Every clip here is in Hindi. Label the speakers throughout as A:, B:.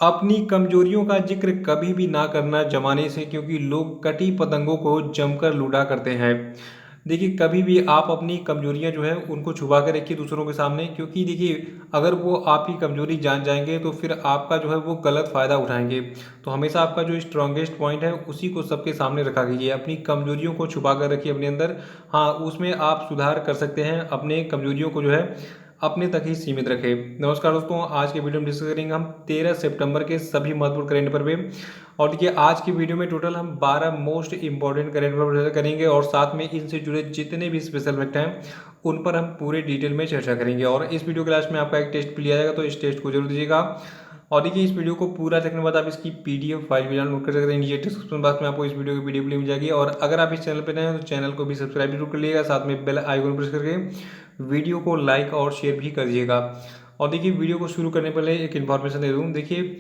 A: अपनी कमजोरियों का जिक्र कभी भी ना करना जमाने से, क्योंकि लोग कटी पतंगों को जमकर लूटा करते हैं। देखिए, कभी भी आप अपनी कमजोरियां जो है उनको छुपा कर रखिए दूसरों के सामने, क्योंकि देखिए अगर वो आपकी कमजोरी जान जाएंगे तो फिर आपका जो है वो गलत फ़ायदा उठाएंगे। तो हमेशा आपका जो स्ट्रांगेस्ट पॉइंट है उसी को सबके सामने रखा कीजिए, अपनी कमजोरियों को छुपा कर रखिए अपने अंदर। हाँ, उसमें आप सुधार कर सकते हैं, अपने कमजोरियों को जो है अपने तक ही सीमित रखें। नमस्कार दोस्तों, आज के वीडियो में डिस्कस करेंगे हम 13 सितंबर के सभी महत्वपूर्ण करंट अफेयर पे। और देखिए, आज की वीडियो में टोटल हम 12 मोस्ट इंपॉर्टेंट करंट अफेयर करेंगे और साथ में इनसे जुड़े जितने भी स्पेशल फैक्ट हैं उन पर हम पूरे डिटेल में चर्चा करेंगे। और इस वीडियो के लास्ट में आपका एक टेस्ट भी लिया जाएगा, तो इस टेस्ट को जरूर दीजिएगा। और देखिए, इस वीडियो को पूरा देखने के बाद आप इसकी पीडीएफ फाइल भी डाउनलोड कर सकते हैं। नीचे डिस्क्रिप्शन बॉक्स में आपको इस वीडियो की पीडीएफ मिल जाएगी। और अगर आप इस चैनल पर नए हैं तो चैनल को भी सब्सक्राइब जरूर कर लीजिएगा, साथ में बेल आइकन प्रेस करके वीडियो को लाइक और शेयर भी कर दीजिएगा। और देखिए, वीडियो को शुरू करने पहले एक इन्फॉर्मेशन दे दूँ। देखिए,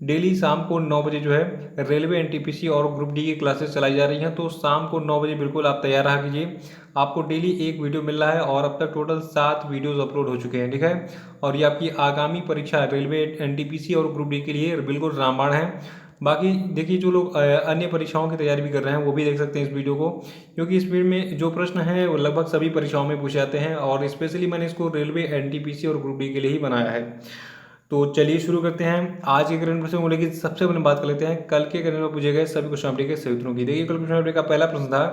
A: डेली शाम को 9 बजे जो है रेलवे एनटीपीसी और ग्रुप डी की क्लासेस चलाई जा रही हैं, तो शाम को 9 बजे बिल्कुल आप तैयार रहा कीजिए। आपको डेली एक वीडियो मिल रहा है और अब तक टोटल 7 वीडियोस अपलोड हो चुके हैं, ठीक है। और ये आपकी आगामी परीक्षा रेलवे एनटीपीसी और ग्रुप डी के लिए बिल्कुल रामबाण है। बाकी देखिए, जो लोग अन्य परीक्षाओं की तैयारी भी कर रहे हैं वो भी देख सकते हैं इस वीडियो को, क्योंकि इस वीडियो में जो प्रश्न हैं वो लगभग सभी परीक्षाओं में पूछे जाते हैं और स्पेशली मैंने इसको रेलवे एनटीपीसी और ग्रुप डी के लिए ही बनाया है। तो चलिए शुरू करते हैं आज के करंट अफेयर बोले कि सबसे पहले बात कर लेते हैं कल के करंट में पूछे गए सभी क्वेश्चन अपडेट के सही उत्तरों की। देखिए, कल क्वेश्चन अपडेट का पहला प्रश्न था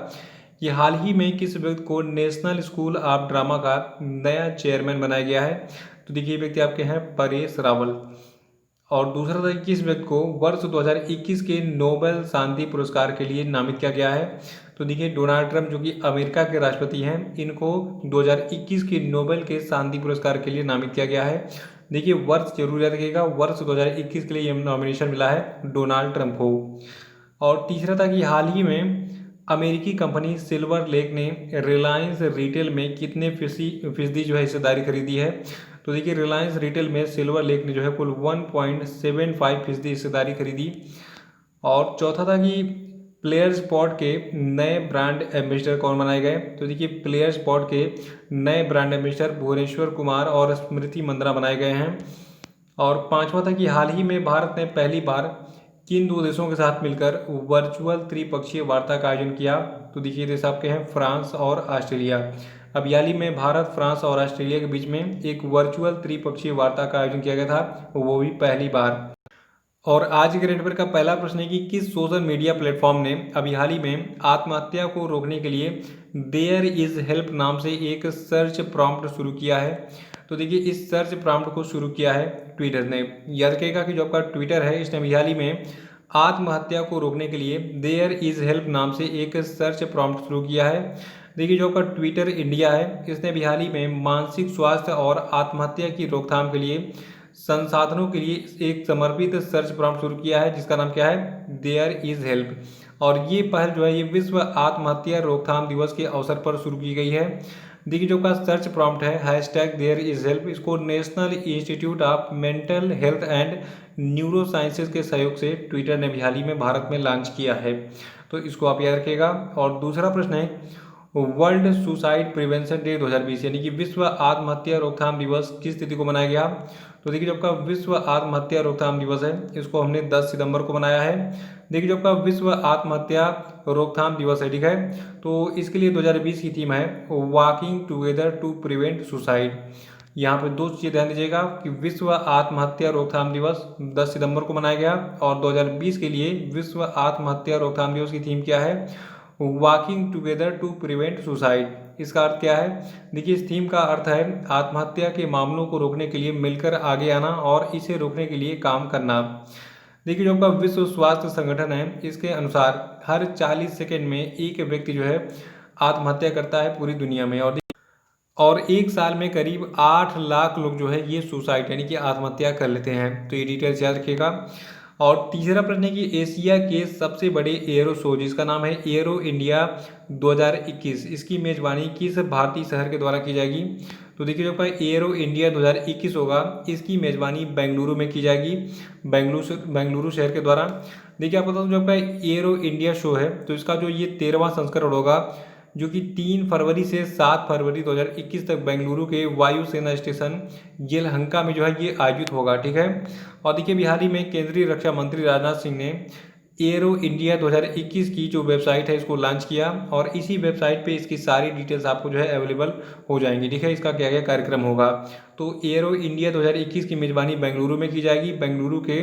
A: कि हाल ही में किस व्यक्ति को नेशनल स्कूल ऑफ ड्रामा का नया चेयरमैन बनाया गया है। तो देखिए, व्यक्ति आपके हैं परेश रावल। और दूसरा था कि किस व्यक्ति को वर्ष 2021 के नोबेल शांति पुरस्कार के लिए नामित किया गया है। तो देखिए, डोनाल्ड ट्रंप जो कि अमेरिका के राष्ट्रपति हैं, इनको 2021 के नोबेल के शांति पुरस्कार के लिए नामित किया गया है। देखिए, वर्ष जरूर याद रखिएगा, वर्ष 2021 के लिए ये नॉमिनेशन मिला है डोनाल्ड ट्रंप को। और तीसरा था कि हाल ही में अमेरिकी कंपनी सिल्वर लेक ने रिलायंस रिटेल में कितने फीसदी जो है हिस्सेदारी खरीदी है। तो देखिए, रिलायंस रिटेल में सिल्वर लेक ने जो है कुल 1.75% हिस्सेदारी खरीदी। और चौथा था कि प्लेयर स्पॉट के नए ब्रांड एम्बेसडर कौन बनाए गए। तो देखिए, प्लेयर स्पॉट के नए ब्रांड एम्बेसडर भुवनेश्वर कुमार और स्मृति मंदना बनाए गए हैं। और पांचवा था कि हाल ही में भारत ने पहली बार किन दो देशों के साथ मिलकर वर्चुअल त्रिपक्षीय वार्ता का आयोजन किया। तो देखिए, देश आपके हैं फ्रांस और ऑस्ट्रेलिया। अब हाल ही में भारत, फ्रांस और ऑस्ट्रेलिया के बीच में एक वर्चुअल त्रिपक्षीय वार्ता का आयोजन किया गया था, वो भी पहली बार। और आज के करंट अफेयर का पहला प्रश्न है कि किस सोशल मीडिया प्लेटफॉर्म ने अभी हाल ही में आत्महत्या को रोकने के लिए देयर इज हेल्प नाम से एक सर्च प्रॉम्प्ट शुरू किया है। तो देखिए, इस सर्च प्रॉम्प्ट को शुरू किया है ट्विटर ने। याद रखिएगा कि जो आपका ट्विटर है इसने अभी हाल ही में आत्महत्या को रोकने के लिए देयर इज हेल्प नाम से एक सर्च प्रॉम्प्ट शुरू किया है। देखिए, जो आपका ट्विटर इंडिया है इसने भी हाल ही में मानसिक स्वास्थ्य और आत्महत्या की रोकथाम के लिए संसाधनों के लिए एक समर्पित सर्च प्रॉम्प्ट शुरू किया है, जिसका नाम क्या है, देयर इज हेल्प। और ये पहल जो है ये विश्व आत्महत्या रोकथाम दिवस के अवसर पर शुरू की गई है। देखिए, जो का सर्च प्रॉम्प्ट है हैशटैग देयर इज हेल्प, इसको national institute of mental health and neuro sciences के सहयोग से ट्विटर ने भी हाल ही में भारत में लॉन्च किया है। तो इसको आप याद रखिएगा। और दूसरा प्रश्न है वर्ल्ड सुसाइड प्रिवेंशन डे 2020 यानी कि विश्व आत्महत्या रोकथाम दिवस किस तिथि को मनाया गया। तो देखिए, जो आपका विश्व आत्महत्या रोकथाम दिवस है इसको हमने 10 सितंबर को मनाया है। देखिए, जो आपका विश्व आत्महत्या रोकथाम दिवस है, ठीक है, तो इसके लिए 2020 की थीम है walking together to prevent suicide. यहाँ पे दो चीज़ें ध्यान दीजिएगा कि विश्व आत्महत्या रोकथाम दिवस 10 सितंबर को मनाया गया और 2020 के लिए विश्व आत्महत्या रोकथाम दिवस की थीम क्या है, walking together to prevent suicide. इसका अर्थ क्या है, देखिए, इस थीम का अर्थ है आत्महत्या के मामलों को रोकने के लिए मिलकर आगे आना और इसे रोकने के लिए काम करना। देखिए, जो आपका विश्व स्वास्थ्य संगठन है इसके अनुसार हर 40 सेकंड में एक व्यक्ति जो है आत्महत्या करता है पूरी दुनिया में। और एक साल में करीब 8 लाख लोग जो है ये सुसाइड यानी कि आत्महत्या कर लेते हैं। तो ये डिटेल्स याद रखिएगा। और तीसरा प्रश्न है कि एशिया के सबसे बड़े एयरो शो जिसका नाम है एयरो इंडिया 2021, इसकी मेजबानी किस भारतीय शहर के द्वारा की जाएगी। तो देखिए, जो आपका एयरो इंडिया 2021 होगा इसकी मेजबानी बेंगलुरु में की जाएगी, बेंगलुरु शहर के द्वारा। देखिए, आपको बता दूं जो आपका एयरो इंडिया शो है तो इसका जो ये 13वां संस्करण होगा जो कि 3 फरवरी से 7 फरवरी 2021 तक बेंगलुरु के वायुसेना स्टेशन येलहंका में जो है ये आयोजित होगा। ठीक है। और देखिए हाल ही में केंद्रीय रक्षा मंत्री राजनाथ सिंह ने एरो इंडिया 2021 की जो वेबसाइट है इसको लॉन्च किया, और इसी वेबसाइट पे इसकी सारी डिटेल्स आपको जो है अवेलेबल हो जाएंगी। ठीक है। इसका क्या क्या कार्यक्रम होगा, तो एरो इंडिया 2021 की मेजबानी बेंगलुरु में की जाएगी, बेंगलुरु के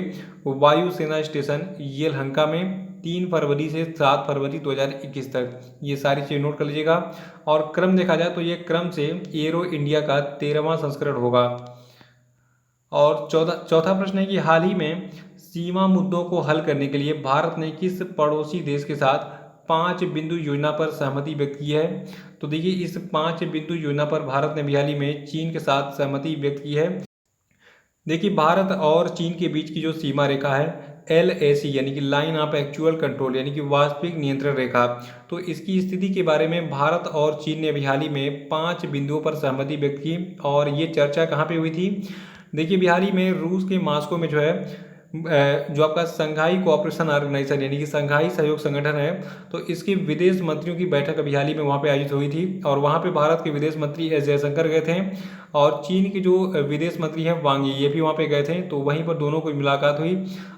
A: वायुसेना स्टेशन येलहंका में 3 फरवरी से 7 फरवरी 2021 तक। ये सारी चीज़ें नोट कर लीजिएगा। और क्रम देखा जाए तो ये क्रम से एरो इंडिया का 13वां संस्करण होगा। और चौथा प्रश्न है कि हाल ही में सीमा मुद्दों को हल करने के लिए भारत ने किस पड़ोसी देश के साथ 5 बिंदु योजना पर सहमति व्यक्त की है। तो देखिए इस 5 बिंदु योजना पर भारत ने हाल ही में चीन के साथ सहमति व्यक्त की है। देखिए भारत और चीन के बीच की जो सीमा रेखा है LAC यानी कि लाइन ऑफ एक्चुअल कंट्रोल यानी कि वास्तविक नियंत्रण रेखा, तो इसकी स्थिति के बारे में भारत और चीन ने हाल ही में 5 बिंदुओं पर सहमति व्यक्त की। और ये चर्चा कहाँ पे हुई थी, देखिए बिहारी में रूस के मास्को में जो है जो आपका संघाई कोऑपरेशन ऑर्गेनाइजेशन यानी कि संघाई सहयोग संगठन है, तो इसके विदेश मंत्रियों की बैठक अभी हाल ही में वहाँ पे आयोजित हुई थी। और वहाँ पे भारत के विदेश मंत्री एस जयशंकर गए थे, और चीन के जो विदेश मंत्री हैं वांग ये भी वहाँ पे गए थे। तो वहीं पर दोनों की मुलाकात हुई,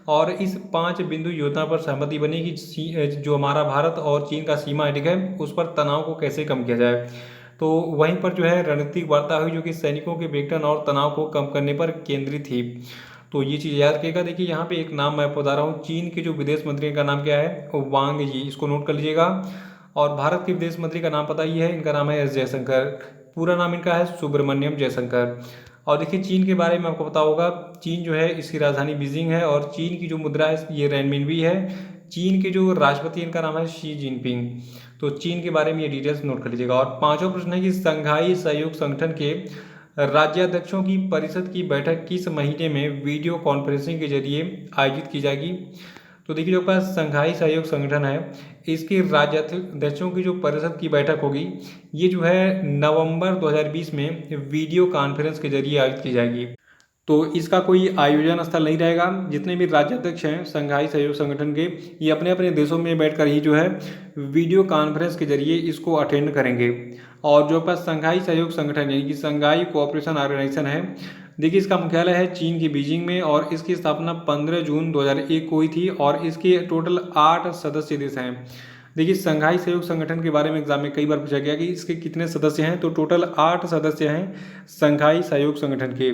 A: और इस 5 बिंदु योजना पर सहमति बनी कि जो हमारा भारत और चीन का सीमा है, ठीक है, उस पर तनाव को कैसे कम किया जाए। तो वहीं पर जो है रणनीतिक वार्ता हुई जो कि सैनिकों के विघटन और तनाव को कम करने पर केंद्रित थी। तो ये चीज़ याद रखिएगा। देखिए यहाँ पे एक नाम मैं बता रहा हूँ, चीन के जो विदेश मंत्री का नाम क्या है, वांग जी, इसको नोट कर लीजिएगा। और भारत के विदेश मंत्री का नाम पता ही है, इनका नाम है एस जयशंकर। पूरा नाम इनका है सुब्रमण्यम जयशंकर। और देखिए चीन के बारे में आपको पता होगा, चीन जो है इसकी राजधानी बीजिंग है, और चीन की जो मुद्रा है ये रेनमिनबी है। चीन के जो राष्ट्रपति इनका नाम है शी जिनपिंग। तो चीन के बारे में ये डिटेल्स नोट कर लीजिएगा। और पांचवा प्रश्न है कि संघाई सहयोग संगठन के राज्याध्यक्षों की परिषद की बैठक किस महीने में वीडियो कॉन्फ्रेंसिंग के जरिए आयोजित की जाएगी। तो देखिए जो आपका संघाई सहयोग संगठन है इसके राज्याध्यक्षों की जो परिषद की बैठक होगी ये जो है नवंबर 2020 में वीडियो कॉन्फ्रेंस के जरिए आयोजित की जाएगी। तो इसका कोई आयोजन स्थल नहीं रहेगा। जितने भी राज्याध्यक्ष हैं संघाई सहयोग संगठन के, ये अपने अपने देशों में बैठकर ही जो है वीडियो कॉन्फ्रेंस के जरिए इसको अटेंड करेंगे। और जो पास संघाई सहयोग संगठन यानी कि संघाई कोऑपरेशन ऑर्गेनाइजेशन है, देखिए इसका मुख्यालय है चीन की बीजिंग में, और इसकी स्थापना 15 जून 2001 को हुई थी। और इसके टोटल 8 सदस्य देश हैं। देखिए संघाई सहयोग संगठन के बारे में एग्जाम में कई बार पूछा गया कि इसके कितने सदस्य हैं, तो टोटल 8 सदस्य हैं संघाई सहयोग संगठन के।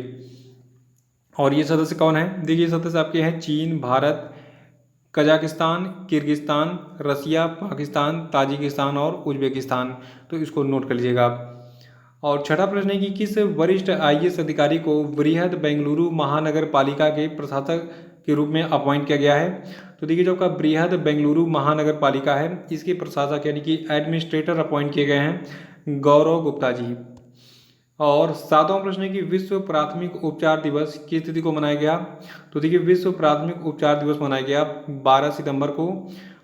A: और ये सदस्य कौन है, देखिए सदस्य आपके हैं चीन, भारत, कजाकिस्तान, किर्गिस्तान, रसिया, पाकिस्तान, ताजिकिस्तान और उज्बेकिस्तान। तो इसको नोट कर लीजिएगा आप। और छठा प्रश्न है कि किस वरिष्ठ IAS अधिकारी को बृहद बेंगलुरु महानगर पालिका के प्रशासक के रूप में अपॉइंट किया गया है। तो देखिए जो आपका बृहद बेंगलुरु महानगर पालिका है इसके प्रशासक यानी कि एडमिनिस्ट्रेटर अपॉइंट किए गए हैं गौरव गुप्ता जी। और सातवां प्रश्न है कि विश्व प्राथमिक उपचार दिवस किस तिथि को मनाया गया। तो देखिए विश्व प्राथमिक उपचार दिवस मनाया गया 12 सितंबर को।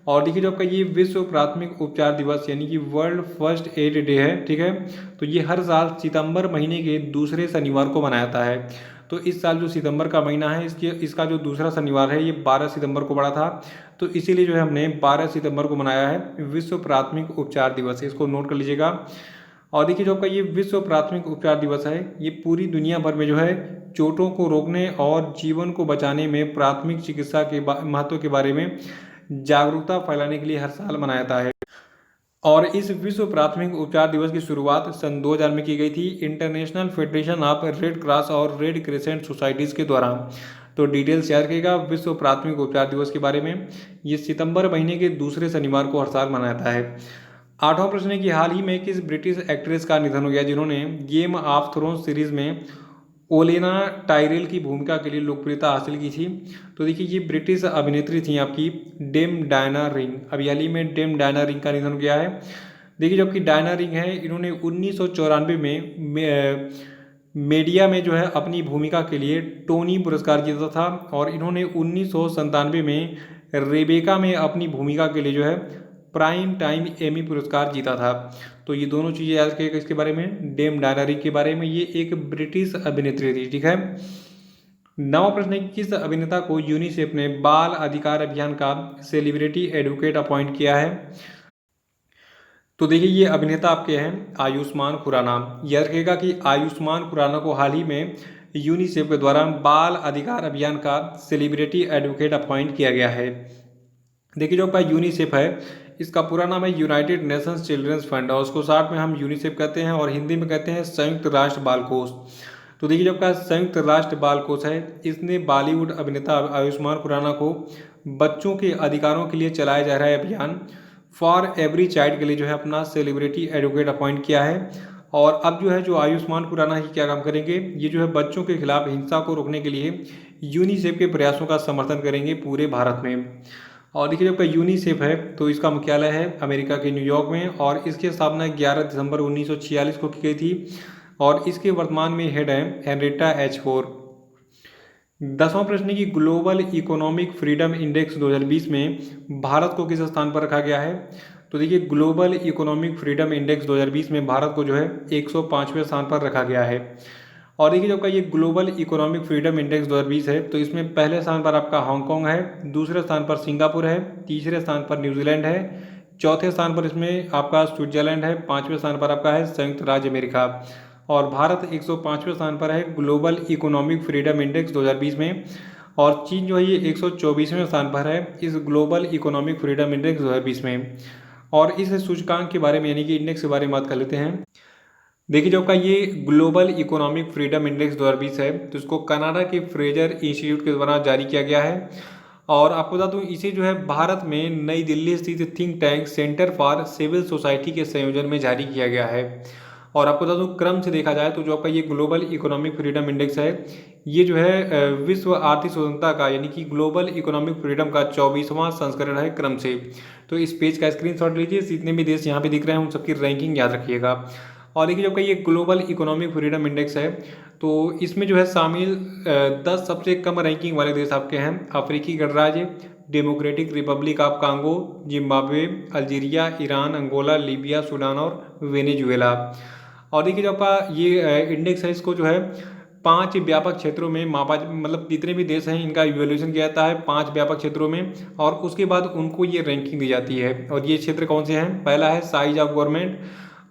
A: और देखिए जो आपका ये विश्व प्राथमिक उपचार दिवस यानी कि वर्ल्ड फर्स्ट एड डे है, ठीक है, तो ये हर साल सितंबर महीने के दूसरे शनिवार को मनाया जाता है। तो इस साल जो सितंबर का महीना है इसका जो दूसरा शनिवार है ये 12 सितंबर को पड़ा था। तो इसीलिए जो है हमने 12 सितंबर को मनाया है विश्व प्राथमिक उपचार दिवस, इसको नोट कर लीजिएगा। और देखिए जो आपका ये विश्व प्राथमिक उपचार दिवस है ये पूरी दुनिया भर में जो है चोटों को रोकने और जीवन को बचाने में प्राथमिक चिकित्सा के महत्व के बारे में जागरूकता फैलाने के लिए हर साल मनाया जाता है। और इस विश्व प्राथमिक उपचार दिवस की शुरुआत सन 2000 में की गई थी international federation of red cross और रेड क्रिसेंट सोसाइटीज़ के द्वारा। तो डिटेल्स याद रखिएगा विश्व प्राथमिक उपचार दिवस के बारे में, ये सितंबर महीने के दूसरे शनिवार को हर साल मनाया जाता है। आठवां प्रश्न है कि हाल ही में किस ब्रिटिश एक्ट्रेस का निधन हो गया जिन्होंने गेम ऑफ थ्रोन्स सीरीज में ओलेना टायरेल की भूमिका के लिए लोकप्रियता हासिल की थी। तो देखिए ये ब्रिटिश अभिनेत्री थी आपकी डेम डायना रिंग। अभी हाल ही में डेम डायना रिंग का निधन हो गया है। देखिए जबकि डायना रिंग है इन्होंने 1994 में मीडिया में जो है अपनी भूमिका के लिए टोनी पुरस्कार जीता था, और इन्होंने 1997 में रेबेका में अपनी भूमिका के लिए जो है प्राइम टाइम एमी पुरस्कार जीता था। तो ये दोनों चीज़ें याद रखिएगा इसके बारे में, डेम डायना रिंग के बारे में, ये एक ब्रिटिश अभिनेत्री थी, ठीक है। नवा प्रश्न है कि किस अभिनेता को यूनिसेफ ने बाल अधिकार अभियान का सेलिब्रिटी एडवोकेट अपॉइंट किया है। तो देखिए ये अभिनेता आपके हैं आयुष्मान खुराना। याद रखिएगा कि आयुष्मान खुराना को हाल ही में यूनिसेफ के द्वारा बाल अधिकार अभियान का सेलिब्रिटी एडवोकेट अपॉइंट किया गया है। देखिए जो आपका यूनिसेफ है, इसका पूरा नाम है यूनाइटेड नेशंस चिल्ड्रंस फंड, और उसको शॉर्ट में हम यूनिसेफ कहते हैं और हिंदी में कहते हैं संयुक्त राष्ट्र बाल कोष। तो देखिए जो आपका संयुक्त राष्ट्र बाल कोष है, इसने बॉलीवुड अभिनेता आयुष्मान खुराना को बच्चों के अधिकारों के लिए चलाया जा रहा है अभियान फॉर एवरी चाइल्ड के लिए जो है अपना सेलिब्रिटी एडवोकेट अपॉइंट किया है। और अब जो है जो आयुष्मान खुराना ही क्या काम करेंगे, ये जो है बच्चों के खिलाफ हिंसा को रोकने के लिए यूनिसेफ के प्रयासों का समर्थन करेंगे पूरे भारत में। और देखिए जो आपका यूनिसेफ है, तो इसका मुख्यालय है अमेरिका के न्यूयॉर्क में, और इसकी स्थापना 11 दिसंबर 1946 को की गई थी, और इसके वर्तमान में हेड है हेनरिटा एच फोर। 10वां प्रश्न है कि ग्लोबल इकोनॉमिक फ्रीडम इंडेक्स 2020 में भारत को किस स्थान पर रखा गया है। तो देखिए ग्लोबल इकोनॉमिक फ्रीडम इंडेक्स 2020 में भारत को जो है 105वें स्थान पर रखा गया है। और देखिए जो आपका ये ग्लोबल इकोनॉमिक फ्रीडम इंडेक्स 2020 है, तो इसमें पहले स्थान पर आपका हांगकांग है, दूसरे स्थान पर सिंगापुर है, तीसरे स्थान पर न्यूजीलैंड है, चौथे स्थान पर इसमें आपका स्विट्जरलैंड है, पाँचवें स्थान पर आपका है संयुक्त राज्य अमेरिका, और भारत 105वें स्थान पर है ग्लोबल इकोनॉमिक फ्रीडम इंडेक्स 2020 में। और चीन जो है ये 124वें स्थान पर है इस ग्लोबल इकोनॉमिक फ्रीडम इंडेक्स 2020 में। और इस सूचकांक के बारे में यानी कि इंडेक्स के बारे में बात कर लेते हैं। देखिए जो आपका ये ग्लोबल इकोनॉमिक फ्रीडम इंडेक्स 2020 है, तो इसको कनाडा के फ्रेजर इंस्टीट्यूट के द्वारा जारी किया गया है। और आपको बता दूं इसे जो है भारत में नई दिल्ली स्थित think tank centre for civil society के संयोजन में जारी किया गया है। और आपको बता दूं क्रम से देखा जाए तो जो आपका ये ग्लोबल इकोनॉमिक फ्रीडम इंडेक्स है, ये जो है विश्व आर्थिक स्वतंत्रता का यानी कि ग्लोबल इकोनॉमिक फ्रीडम का 24वां संस्करण है क्रम से। तो इस पेज का स्क्रीनशॉट लीजिए, जितने भी देश यहाँ पे दिख रहे हैं उन सबकी रैंकिंग याद रखिएगा। और देखिए जो आपका ये ग्लोबल इकोनॉमिक फ्रीडम इंडेक्स है, तो इसमें जो है शामिल 10 सबसे कम रैंकिंग वाले देश आपके हैं अफ्रीकी गणराज्य, democratic republic of Congo, Zimbabwe, Algeria, Iran, Angola, Libya, Sudan और वेनेजुएला। और देखिए जो आपका ये इंडेक्स है, इसको जो है 5 व्यापक क्षेत्रों में मापा, मतलब जितने भी देश हैं इनका इवैल्यूएशन किया जाता है 5 व्यापक क्षेत्रों में, और उसके बाद उनको ये रैंकिंग दी जाती है। और ये क्षेत्र कौन से हैं, पहला है साइज ऑफ गवर्नमेंट,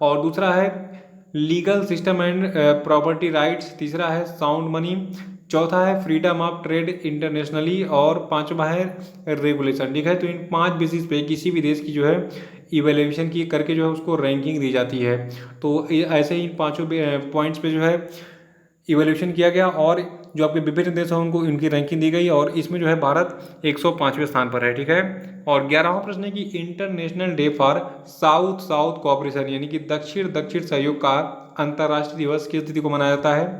A: और दूसरा है legal system and property rights, तीसरा है साउंड मनी, चौथा है फ्रीडम ऑफ ट्रेड इंटरनेशनली, और पांचवा है रेगुलेशन। ठीक है, तो इन 5 बेसिस पे किसी भी देश की जो है इवेल्यूएशन की करके जो है उसको रैंकिंग दी जाती है। तो ऐसे ही इन पांचों पॉइंट्स पे जो है इवेल्यूएशन किया गया, और जो आपके विभिन्न देश हैं उनको इनकी रैंकिंग दी गई, और इसमें जो है भारत 105वें स्थान पर है। ठीक है, और 11वां प्रश्न है कि international day for south south cooperation यानी कि दक्षिण दक्षिण सहयोग का अंतर्राष्ट्रीय दिवस किस तिथि को मनाया जाता है।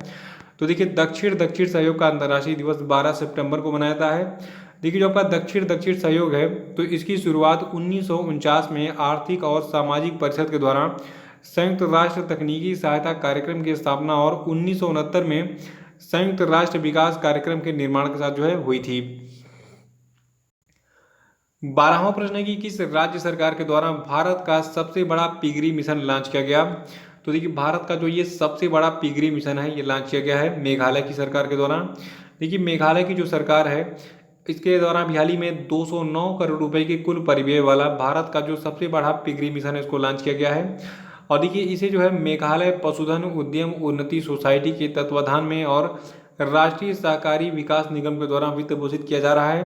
A: तो देखिए दक्षिण दक्षिण सहयोग का अंतर्राष्ट्रीय दिवस 12 सितंबर को मनाया जाता है। देखिए जो आपका दक्षिण दक्षिण सहयोग है, तो इसकी शुरुआत 1949 में आर्थिक और सामाजिक परिषद के द्वारा संयुक्त राष्ट्र तकनीकी सहायता कार्यक्रम की स्थापना और 1969 में संयुक्त राष्ट्र विकास कार्यक्रम के निर्माण के साथ जो है हुई थी। 12वां प्रश्न है कि किस राज्य सरकार के द्वारा भारत का सबसे बड़ा पिगरी मिशन लॉन्च किया गया। तो देखिए भारत का जो ये सबसे बड़ा पिगरी मिशन है ये लॉन्च किया गया है मेघालय की सरकार के द्वारा। देखिए मेघालय की जो सरकार है इसके द्वारा हाल ही में 209 करोड़ रुपए के कुल परिव्यय वाला भारत का जो सबसे बड़ा पिगरी मिशन है इसको लॉन्च किया गया है। और देखिए इसे जो है मेघालय पशुधन उद्यम उन्नति सोसाइटी के तत्वाधान में और राष्ट्रीय सहकारी विकास निगम के द्वारा वित्त पोषित किया जा रहा है।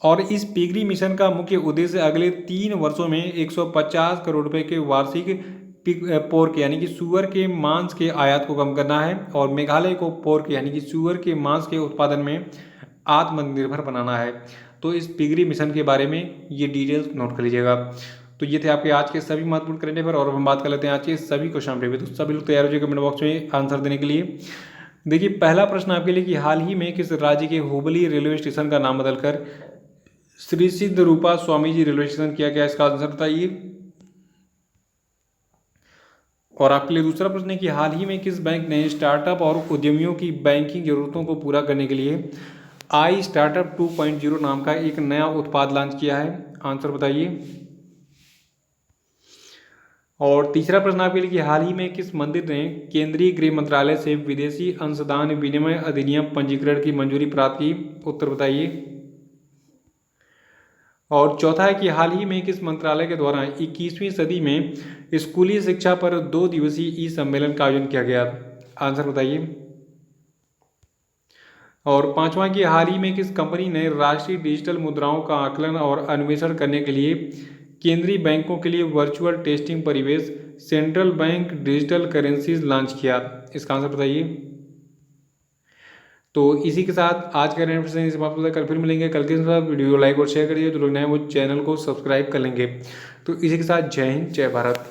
A: और इस पिगरी मिशन का मुख्य उद्देश्य अगले 3 वर्षों में 150 करोड़ रुपए के वार्षिक पोर्क यानी कि सुअर के मांस के आयात को कम करना है, और मेघालय को पोर्क यानी कि सुअर के मांस के उत्पादन में आत्मनिर्भर बनाना है। तो इस पिगरी मिशन के बारे में ये डिटेल्स नोट कर लीजिएगा। तो ये थे आपके आज के सभी महत्वपूर्ण करंट अफेयर, और हम बात कर लेते हैं आज के सभी क्वेश्चन पेपर। तो सभी लोग तैयार हो जाइए कमेंट बॉक्स में आंसर देने के लिए। देखिए पहला प्रश्न आपके लिए कि हाल ही में किस राज्य के हुबली रेलवे स्टेशन का नाम बदलकर श्री सिद्ध रूपा स्वामी जी रेलवे स्टेशन किया गया, इसका आंसर बताइए। और आपके लिए दूसरा प्रश्न है कि हाल ही में किस बैंक ने स्टार्टअप और उद्यमियों की बैंकिंग जरूरतों को पूरा करने के लिए आई स्टार्टअप 2.0 नाम का एक नया उत्पाद लॉन्च किया है, आंसर बताइए। और तीसरा प्रश्न आपके लिए कि हाल ही में किस मंदिर ने केंद्रीय गृह मंत्रालय से विदेशी अंशदान विनिमय अधिनियम पंजीकरण की मंजूरी प्राप्त की, उत्तर बताइए। और चौथा है कि हाल ही में किस मंत्रालय के द्वारा 21वीं सदी में स्कूली शिक्षा पर 2 दिवसीय ई सम्मेलन का आयोजन किया गया। आंसर बताइए। और पांचवा कि हाल ही में किस कंपनी ने राष्ट्रीय डिजिटल मुद्राओं का आकलन और अन्वेषण करने के लिए केंद्रीय बैंकों के लिए वर्चुअल टेस्टिंग परिवेश central bank digital currencies launch किया। इसका आंसर बताइए। तो इसी के साथ आज का रेफरेंस समाप्त होता है। कल फिर मिलेंगे। कल के साथ वीडियो लाइक और शेयर करिए। जो लोग नए वो चैनल को सब्सक्राइब कर लेंगे। तो इसी के साथ जय हिंद जय भारत।